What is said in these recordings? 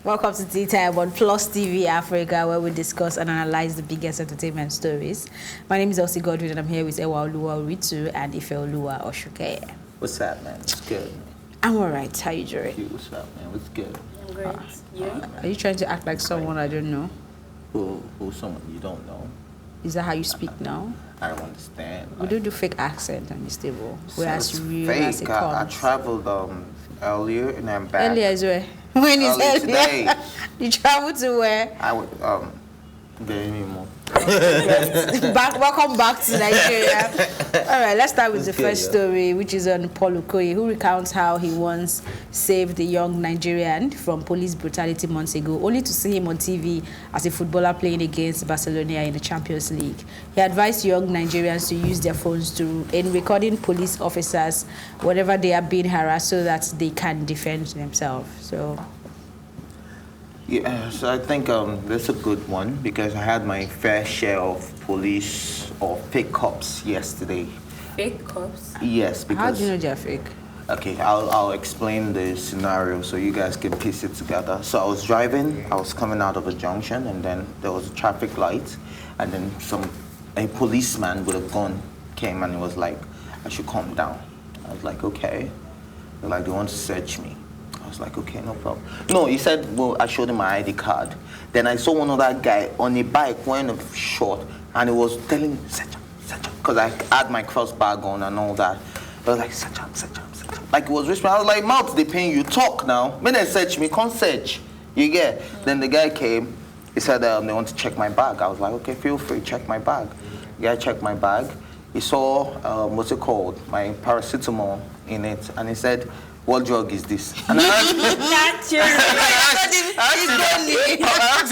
Welcome to Tea Time on Plus TV Africa, where we discuss and analyze the biggest entertainment stories. My name is Elsie Godwin, and I'm here with Ewa Oluwa Ritu and Ife Oluwa Okoye. What's up, man? It's good. I'm alright. How you doing? Hey, what's up, man? What's good? I'm great. You? Are you trying to act like someone I don't know? Who's someone you don't know? Is that how you speak now? I don't understand. We do fake accent on this table. Whereas real fake. as it I comes. traveled earlier and I'm back. Earlier is where? When is earlier? Today. You travel to where? I would there anymore. Welcome back to Nigeria. All right, let's start with the first story, which is on Paul Okoye, who recounts how he once saved a young Nigerian from police brutality months ago, only to see him on TV as a footballer playing against Barcelona in the Champions League. He advised young Nigerians to use their phones in recording police officers whenever they are being harassed so that they can defend themselves. So. Yeah, so I think that's a good one because I had my fair share of police or fake cops yesterday. Fake cops? Yes, because... How do you know they're fake? Okay, I'll explain the scenario so you guys can piece it together. So I was driving, I was coming out of a junction, and then there was a traffic light, and then a policeman with a gun came and he was like, I should calm down. I was like, okay. They're like, they want to search me. I was like, okay, no problem. No, he said, well, I showed him my ID card. Then I saw one other guy on a bike wearing a short, and he was telling me, search him, because I had my cross bag on and all that. I was like, search him. Like, it was whispering. I was like, mouth, they paying you, talk now. When they search me, can't search. You get? Then the guy came, he said, they want to check my bag. I was like, okay, feel free, check my bag. The guy checked my bag. He saw, what's it called? My paracetamol in it, and he said, what drug is this? And I asked you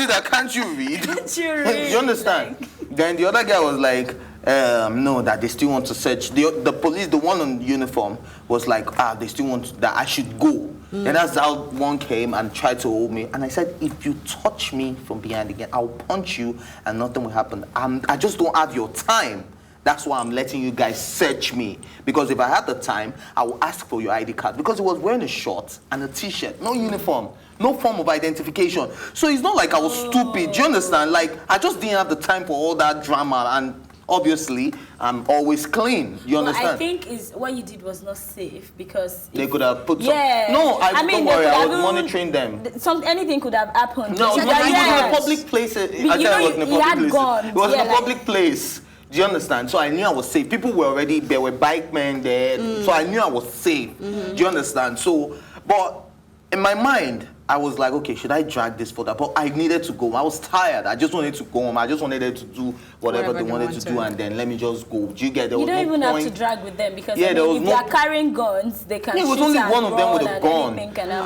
that, can't you read? Can't you read? You understand? Then the other guy was like, no, that they still want to search. The police, the one in uniform, was like, they still want that I should go. And that's how one came and tried to hold me. And I said, if you touch me from behind again, I'll punch you and nothing will happen. I just don't have your time. That's why I'm letting you guys search me. Because if I had the time, I will ask for your ID card. Because he was wearing a short and a t-shirt, no uniform, no form of identification. So it's not like I was stupid, do you understand? Like, I just didn't have the time for all that drama, and obviously, I'm always clean, you understand? I think what you did was not safe because... They could have put some... Yeah. No, don't worry, I was monitoring them. Anything could have happened. No, it was in a public place. I said it was in a public place. It was in a public place. Do you understand? So I knew I was safe. People were already, there were bike men there. So I knew I was safe. Do you understand? So, but in my mind, I was like, okay, should I drag this further? But I needed to go. I was tired. I just wanted to go home. I just wanted them to do whatever they wanted to do, and then let me just go. Do you get? There you was don't no even point. have to drag with them because Yeah, if they are carrying guns, they can. Yeah, it was shoot only and one of them with a gun,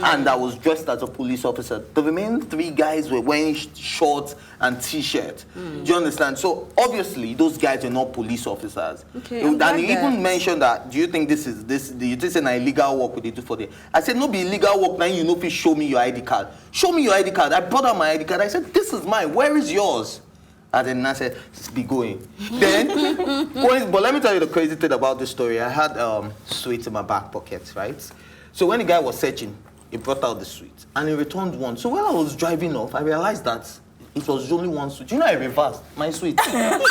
and I was dressed as a police officer. The remaining three guys were wearing shorts and t-shirt. Do you understand? So obviously those guys are not police officers. Okay, And he even mentioned that, do you think this is an illegal work we do for them? I said, no be illegal work, now you know, please show me your ID card. Show me your ID card. I brought out my ID card. I said, this is mine. Where is yours? And then I said, be going. Then, but let me tell you the crazy thing about this story. I had sweets in my back pocket, right? So when the guy was searching, he brought out the sweet and he returned one. So when I was driving off, I realized that it was only one sweet. You know, I reversed my sweet. And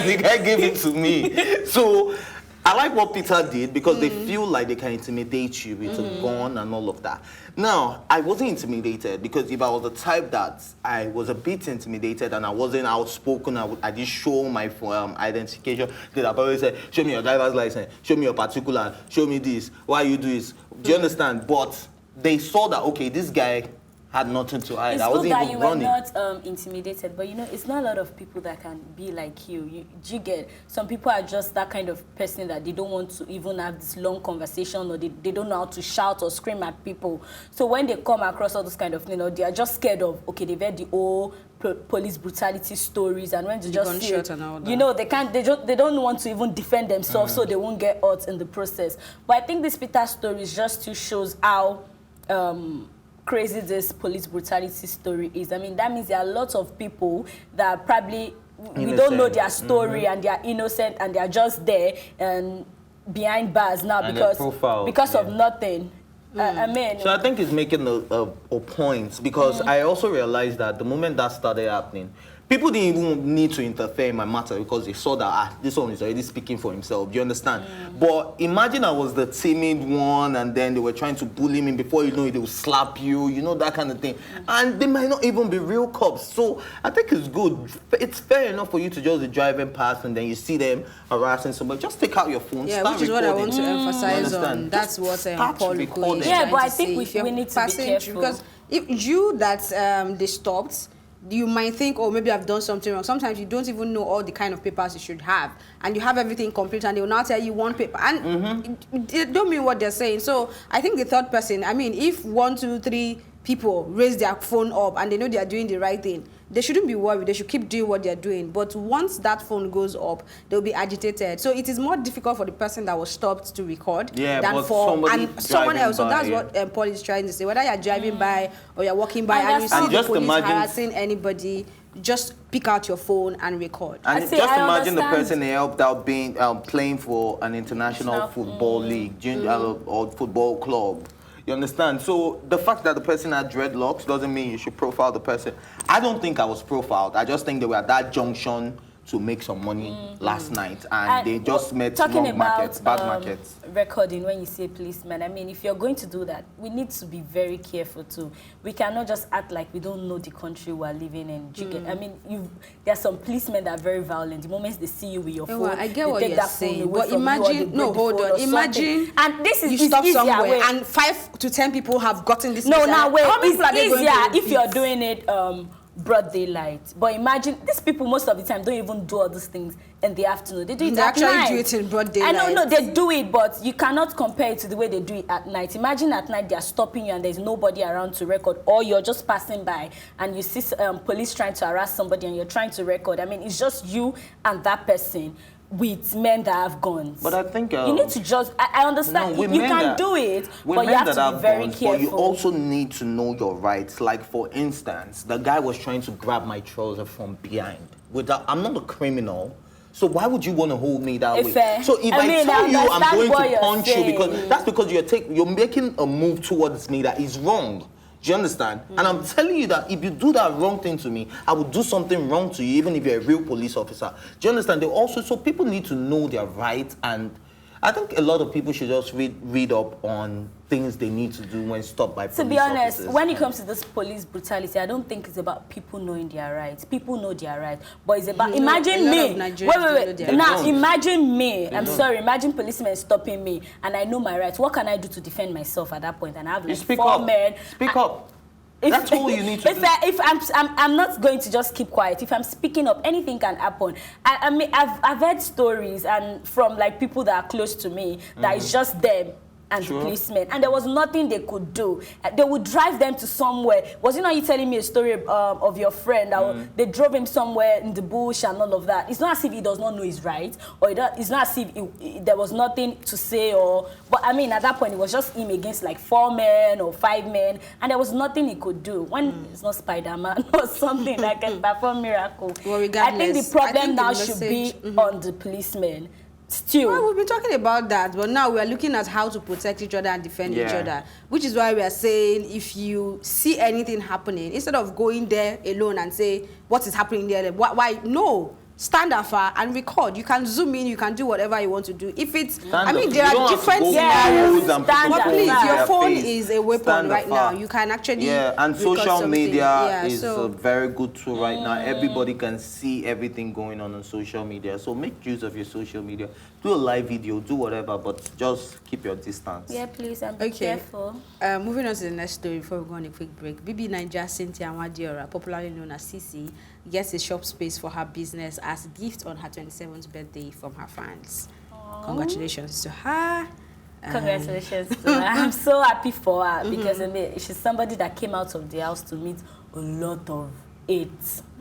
the guy gave it to me. So I like what Peter did because they feel like they can intimidate you with a gun and all of that. Now, I wasn't intimidated because if I was the type that I was a bit intimidated and I wasn't outspoken, I didn't show my identification. They'd probably say, show me your driver's license, show me your particular, show me this, why you do this. Do you understand? But they saw that, okay, this guy had nothing to hide. It's I wasn't that even you running. were not intimidated, but you know, it's not a lot of people that can be like you. Do you get? Some people are just that kind of person that they don't want to even have this long conversation, or they don't know how to shout or scream at people. So when they come across all those kind of, they are just scared of, okay, they've heard the old police brutality stories, and when they just see it, and all that. they don't want to even defend themselves, so they won't get hurt in the process. But I think this Peter story just to shows how crazy this police brutality story is. I mean, that means there are lots of people that probably we don't know their story and they are innocent and they are just there and behind bars now because of nothing. I mean... So I think it's making a point, because I also realized that the moment that started happening, people didn't even need to interfere in my matter because they saw that this one is already speaking for himself. Do you understand? But imagine I was the timid one, and then they were trying to bully me. Before you know it, they will slap you, you know, that kind of thing. And they might not even be real cops. So I think it's good. It's fair enough for you to just be driving past and then you see them harassing somebody. Just take out your phone. Yeah, start which is recording. what I want to emphasize on. That's what Paul Okoye is Yeah, trying but I to think say. we need to be careful. Because if you that they stopped, you might think, oh, maybe I've done something wrong. Sometimes you don't even know all the kind of papers you should have. And you have everything complete, and they will now tell you one paper. And they don't mean what they're saying. So I think the third person, I mean, if 1, 2, 3 people raise their phone up and they know they are doing the right thing, they shouldn't be worried. They should keep doing what they're doing. But once that phone goes up, they'll be agitated. So it is more difficult for the person that was stopped to record than for someone else. So that's what Paul is trying to say. Whether you're driving by or you're walking by and you see the police harassing anybody, just pick out your phone and record. And just imagine the person they helped out being playing for an international football league or football club. You understand? So the fact that the person had dreadlocks doesn't mean you should profile the person. I don't think I was profiled. I just think they were at that junction to make some money last night, and they just met wrong markets, bad markets. Recording when you say policeman, I mean, if you're going to do that, we need to be very careful too. We cannot just act like we don't know the country we're living in. I mean, there are some policemen that are very violent. The moment they see you with your phone, I get what you're saying. But imagine, imagine and this is you stop somewhere way. and 5 to 10 people have gotten this. No, now wait, it's easier if you're doing it broad daylight. But imagine, these people most of the time don't even do all these things in the afternoon. They do it at night. They actually do it in broad daylight. I know, they do it, but you cannot compare it to the way they do it at night. Imagine at night they are stopping you and there's nobody around to record, or you're just passing by and you see police trying to harass somebody and you're trying to record. I mean, it's just you and that person with men that have guns. But I think you need to just, I understand, you can do it, but you have to be very careful. But you also need to know your rights. Like, for instance, the guy was trying to grab my trouser from behind. I'm not a criminal, so why would you want to hold me that way? So if I tell you I'm going to punch you, because that's because you're making a move towards me that is wrong. Do you understand? And I'm telling you that if you do that wrong thing to me, I will do something wrong to you, even if you're a real police officer. Do you understand? So people need to know their rights, and I think a lot of people should just read up on things they need to do when stopped by police officers. To be honest, when it comes to this police brutality, I don't think it's about people knowing their rights. People know their rights, but it's about imagine me. Wait. Now imagine me. Imagine policemen stopping me, and I know my rights. What can I do to defend myself at that point? And I have like 4 men. Speak up. That's all you need to do. If I'm not going to just keep quiet. If I'm speaking up, anything can happen. I mean, I've heard stories and from like people that are close to me that it's just them and the policemen, and there was nothing they could do. They would drive them to somewhere. Was it not you telling me a story of your friend that they drove him somewhere in the bush and all of that? It's not as if he does not know his rights, or it's not as if there was nothing to say, but I mean, at that point, it was just him against like 4 men or 5 men, and there was nothing he could do. When it's not Spider-Man or something that can perform miracle. Well, I think the problem now should be on the policemen. Well, we've been talking about that, but now we are looking at how to protect each other and defend each other, which is why we are saying if you see anything happening, instead of going there alone and say, what is happening there? Why? No. Stand afar and record. You can zoom in, you can do whatever you want to do. If it's, there are different scenarios. But please, your phone is a weapon right now. You can actually and social media is a very good tool right now. Everybody can see everything going on social media. So make use of your social media. Do a live video, do whatever, but just keep your distance. Yeah, please, and be careful. Moving on to the next story before we go on a quick break. BBNaija Ceec, popularly known as Cici, gets a shop space for her business as a gift on her 27th birthday from her fans. Aww. Congratulations to her. Congratulations to her. I'm so happy for her because I mean, she's somebody that came out of the house to meet a lot of hate.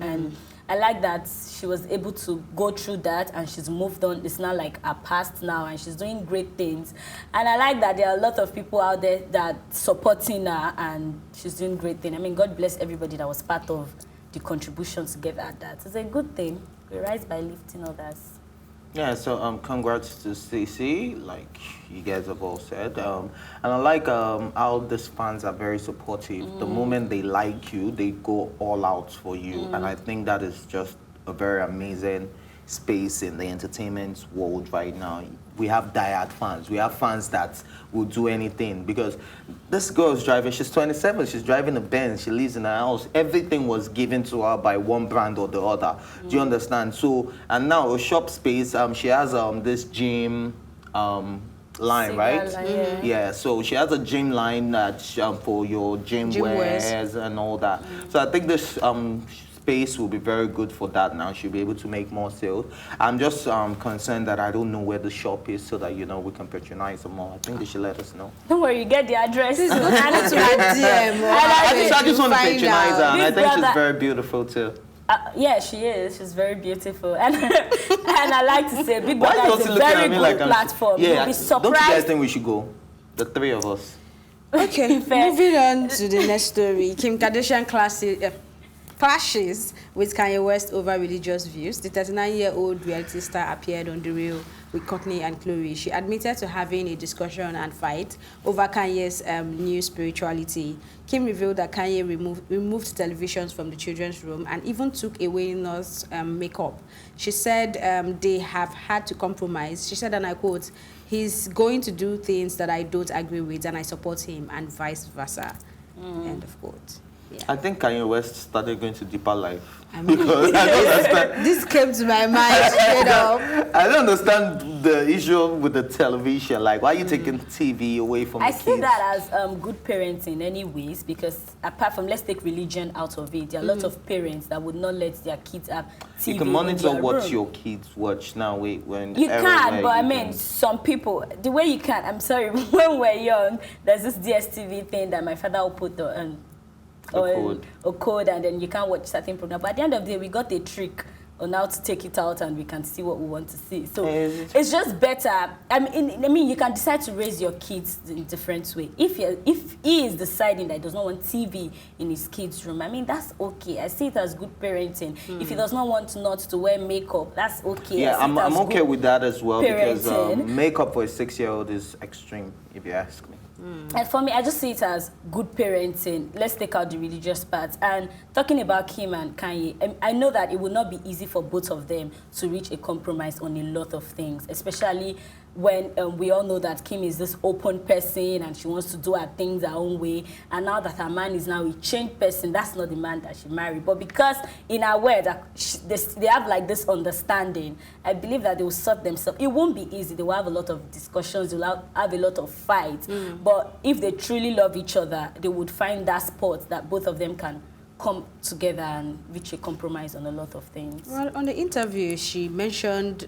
And I like that she was able to go through that and she's moved on. It's not like her past now and she's doing great things. And I like that there are a lot of people out there that supporting her and she's doing great things. I mean, God bless everybody that was part of the contributions together at that. It's a good thing. We rise by lifting others. Yeah, so congrats to Stacey, like you guys have all said. And I like how these fans are very supportive. The moment they like you, they go all out for you. And I think that is just a very amazing space in the entertainment world right now. We have diehard fans. We have fans that will do anything because this girl is driving, she's 27, she's driving a Benz, she lives in a house. Everything was given to her by one brand or the other. Do you understand? So, and now a shop space, she has this gym line, right? Line, Yeah, so she has a gym line that for your gym wears and all that. So I think this space will be very good for that now. She'll be able to make more sales. I'm just concerned that I don't know where the shop is so that, you know, we can patronize them more. I think they should let us know. Don't worry, you get the address. I need to DM. I just want to patronize her, and I think she's brother- very beautiful too. Yeah, she is. She's very beautiful. And and I like to say, Big Why Brother you is a also looking very at me good like platform. Yeah, You'll be don't you guys surprised. think we should go? The three of us. Okay, Fair. moving on to the next story. Kim Kardashian clashes with Kanye West over religious views. The 39-year-old reality star appeared on The Real with Courtney and Chloe. She admitted to having a discussion and fight over Kanye's new spirituality. Kim revealed that Kanye removed televisions from the children's room and even took away North's makeup. She said they have had to compromise. She said, and I quote, "He's going to do things that I don't agree with and I support him, and vice versa." End of quote. Yeah. I think Kanye West started going to deeper life. I mean, Because I don't understand. this came to my mind straight up. I don't understand the issue with the television. Like, why are you taking TV away from I the see kids? that as good parenting anyways, because apart from, let's take religion out of it, there are a lot of parents that would not let their kids have TV You can in monitor their what room. your kids watch now. When You can, but I you mean, can. some people, the way you can, I'm sorry, when we're young, there's this DSTV thing that my father will put a code, and then you can't watch certain program. But at the end of the day, we got a trick on how to take it out and we can see what we want to see. So it's just better. I mean, you can decide to raise your kids in different way. If he is deciding that he does not want TV in his kids' room, I mean, that's okay. I see it as good parenting. If he does not want not to wear makeup, that's okay. Yeah, I'm okay with that as well because parenting. makeup for a 6-year-old is extreme, if you ask me. And for me, I just see it as good parenting. Let's take out the religious part. And talking about Kim and Kanye, I know that it will not be easy for both of them to reach a compromise on a lot of things, especially when we all know that Kim is this open person and she wants to do her things her own way. And now that her man is now a changed person, that's not the man that she married. But because in her words, they have like this understanding, I believe that they will sort themselves. It won't be easy. They will have a lot of discussions. They will have a lot of fights. But if they truly love each other, they would find that spot that both of them can come together and reach a compromise on a lot of things. Well, on the interview, she mentioned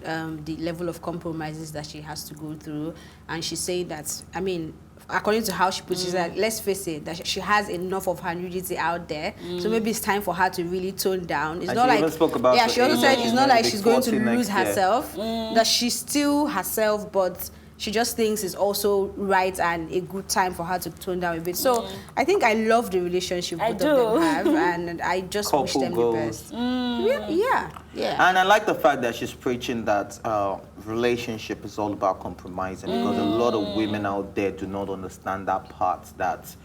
the level of compromises that she has to go through, and she said that, I mean, according to how she puts it, that, let's face it, that she has enough of her nudity out there, so maybe it's time for her to really tone down. It's And not she like, even spoke about yeah, the she also age said that it's not like she's she's gonna going be to 40 lose next year. herself, that she's still herself, but she just thinks it's also right and a good time for her to tone down a bit. So I think I love the relationship both of them have, and I just wish them the best. Yeah. And I like the fact that she's preaching that relationship is all about compromising because a lot of women out there do not understand that part, that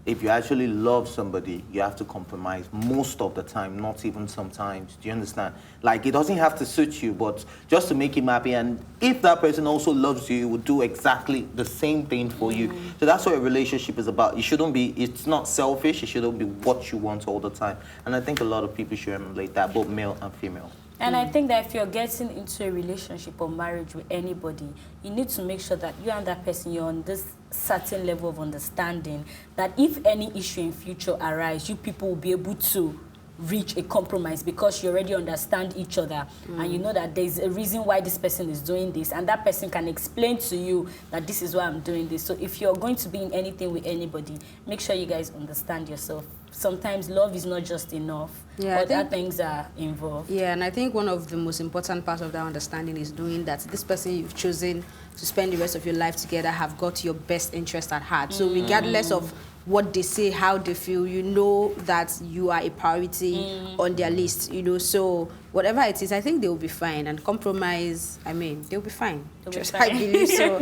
if you actually love somebody, you have to compromise most of the time, not even sometimes. Do you understand? Like, it doesn't have to suit you, but just to make him happy. And if that person also loves you, he will do exactly the same thing for you. So that's what a relationship is about. It shouldn't be, it's not selfish. It shouldn't be what you want all the time. And I think a lot of people should emulate that, both male and female. And I think that if you're getting into a relationship or marriage with anybody, you need to make sure that you and that person, you're on this certain level of understanding that if any issue in future arise, you people will be able to reach a compromise because you already understand each other and you know that there's a reason why this person is doing this, and that person can explain to you that this is why I'm doing this. So if you're going to be in anything with anybody, make sure you guys understand yourself sometimes love is not just enough. Yeah, other things are involved. Yeah, and I think one of the most important parts of that understanding is knowing that this person you've chosen to spend the rest of your life together have got your best interest at heart. So regardless of what they say, how they feel, you know that you are a priority on their list, you know. So whatever it is, I think they will be fine. And compromise, I mean, they'll be fine. I believe so.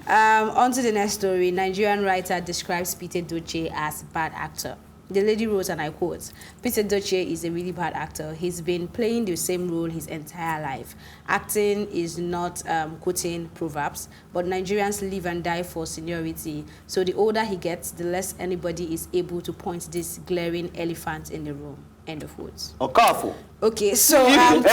On to the next story. Nigerian writer describes Pete Edochie as bad actor. The lady wrote, and I quote, Pete Edochie is a really bad actor. He's been playing the same role his entire life. Acting is not quoting proverbs, but Nigerians live and die for seniority. So the older he gets, the less anybody is able to point this glaring elephant in the room. End of quotes. Okafor. Okay, so to add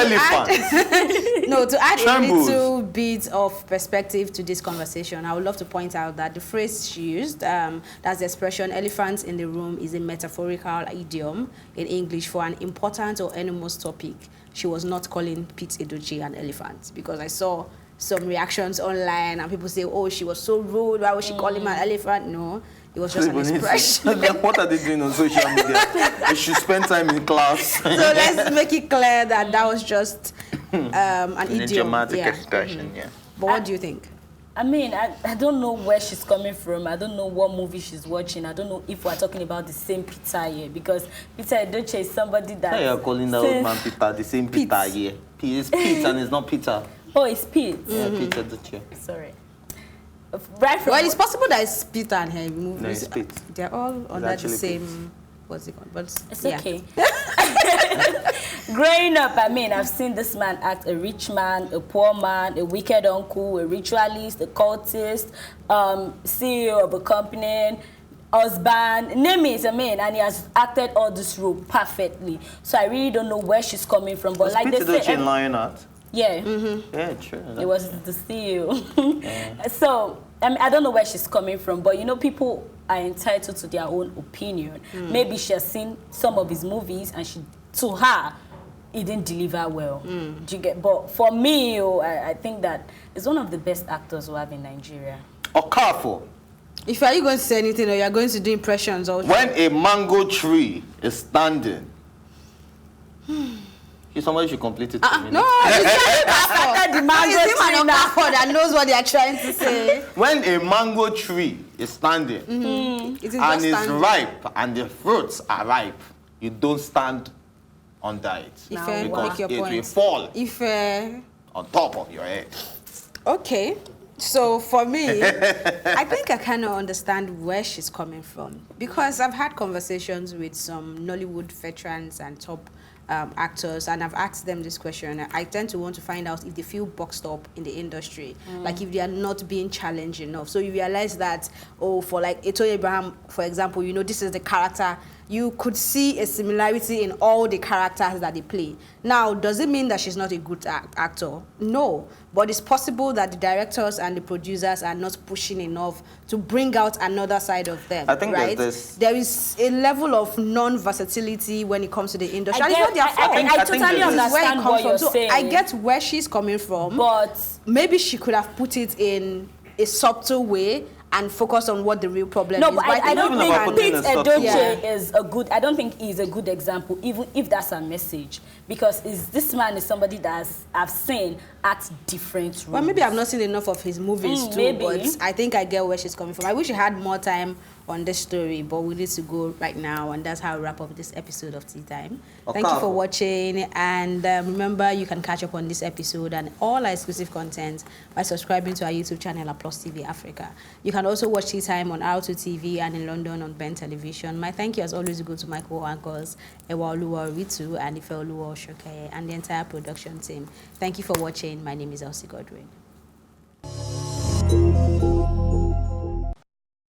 a little bit of perspective to this conversation, I would love to point out that the phrase she used, that's the expression elephant in the room, is a metaphorical idiom in English for an important or enormous topic. She was not calling Pete Edochie an elephant, because I saw some reactions online and people say, oh, she was so rude, why would she call him an elephant? No. It was just an expression. What are they doing on social media? They should spend time in class. So let's make it clear that that was just an idiom. Idiomatic expression, yeah. But what do you think? I mean, I don't know where she's coming from. I don't know what movie she's watching. I don't know if we're talking about the same Peter here, because Peter Edochie is somebody that... Why are you calling that old man Peter, the same Peter here? It's Pete and it's not Peter. Oh, it's Pete. Yeah, Peter Edochie. Sorry. Right from well, it's possible that it's Peter and her movies. No, it's Pete. They're all under the same... What's it called? But it's okay. Growing up, I mean, I've seen this man act a rich man, a poor man, a wicked uncle, a ritualist, a cultist, CEO of a company, husband, name it, I mean, and he has acted all this role perfectly. So I really don't know where she's coming from. But like they say, in Lionheart. Yeah. Yeah, true. It was the CEO. Yeah. So I mean, I don't know where she's coming from, but you know, people are entitled to their own opinion. Maybe she has seen some of his movies and to her, he didn't deliver well. Do you get? But for me, I think that he's one of the best actors we have in Nigeria. Okafor. If are you going to say anything or you are going to do impressions also? When a mango tree is standing, somebody should complete it. No, the mango tree that knows what they are trying to say. When a mango tree is standing and is ripe and the fruits are ripe, you don't stand under it because it will fall on top of your head. Okay. So for me, I think I kind of understand where she's coming from, because I've had conversations with some Nollywood veterans and top actors, and I've asked them this question. I tend to want to find out if they feel boxed up in the industry, like if they are not being challenged enough. So you realize that, oh, for like Etoye Abraham, for example, you know, this is the character. You could see a similarity in all the characters that they play. Now, does it mean that she's not a good actor? No, but it's possible that the directors and the producers are not pushing enough to bring out another side of them. I think right? There is a level of non-versatility when it comes to the industry. I totally understand what you're saying. I get where she's coming from, but maybe she could have put it in a subtle way and focus on what the real problem is. But I don't think Pete Edochie is a good. I don't think he's a good example, even if that's a message, because this man is somebody that I've seen at different roles. Well, maybe I've not seen enough of his movies too, maybe. But I think I get where she's coming from. I wish I had more time on this story, but we need to go right now, and that's how we wrap up this episode of Tea Time. Thank you for watching, and remember, you can catch up on this episode and all our exclusive content by subscribing to our YouTube channel at Plus TV Africa. You can also watch Tea Time on R2 TV and in London on Ben Television. My thank you as always go to my co-anchors Ewa Oluwa Ritu and Ife Oluwa Oshoke and the entire production team. Thank you for watching. My name is Elsie Godwin.